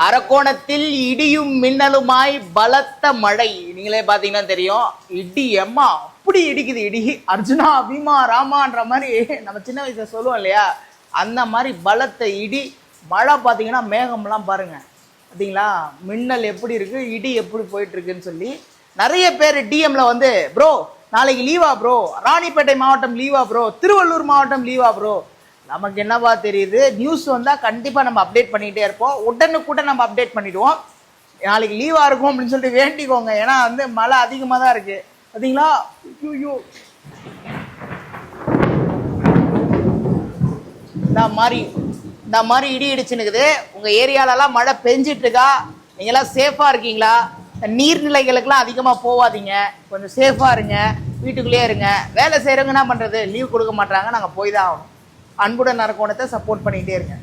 அரக்கோணத்தில் இடியும் மின்னலுமாய் பலத்த மழை. நீங்களே பாத்தீங்கன்னா தெரியும். இடி எம்மா அப்படி இடிக்குது. இடி அர்ஜுனா பீமா ராமான்ற மாதிரி நம்ம சின்ன வயசுல சொல்லுவோம் இல்லையா, அந்த மாதிரி பலத்த இடி மழை. பாத்தீங்கன்னா மேகம்லாம் பாருங்க, பார்த்தீங்களா மின்னல் எப்படி இருக்கு, இடி எப்படி போயிட்டு இருக்குன்னு சொல்லி நிறைய பேர் டிஎம்ல வந்து ப்ரோ நாளைக்கு லீவா ப்ரோ, ராணிப்பேட்டை மாவட்டம் லீவா ப்ரோ, திருவள்ளூர் மாவட்டம் லீவா ப்ரோ. நமக்கு என்னவா தெரியுது, நியூஸ் வந்தால் கண்டிப்பாக நம்ம அப்டேட் பண்ணிகிட்டே இருப்போம். உடனுக்குடன் நம்ம அப்டேட் பண்ணிவிடுவோம். நாளைக்கு லீவாக இருக்கும் அப்படின்னு சொல்லிட்டு வேண்டிக்கோங்க. ஏன்னா வந்து மழை அதிகமாக தான் இருக்குது. பார்த்தீங்களா, ஐயோ இந்த மாதிரி இடி இடிச்சுன்னுக்குது. உங்கள் ஏரியாலலாம் மழை பெஞ்சிட்டு இருக்கா? நீங்களாம் சேஃபாக இருக்கீங்களா? நீர்நிலைகளுக்கெல்லாம் அதிகமாக போகாதீங்க, கொஞ்சம் சேஃபாக இருங்க, வீட்டுக்குள்ளேயே இருங்க. வேலை செய்கிறவங்க என்ன பண்ணுறது, லீவ் கொடுக்க மாட்டாங்க, நாங்கள் போய் தான் ஆகணும். அன்புடன் அரக்கோணத்தை சப்போர்ட் பண்ணிகிட்டே இருங்க.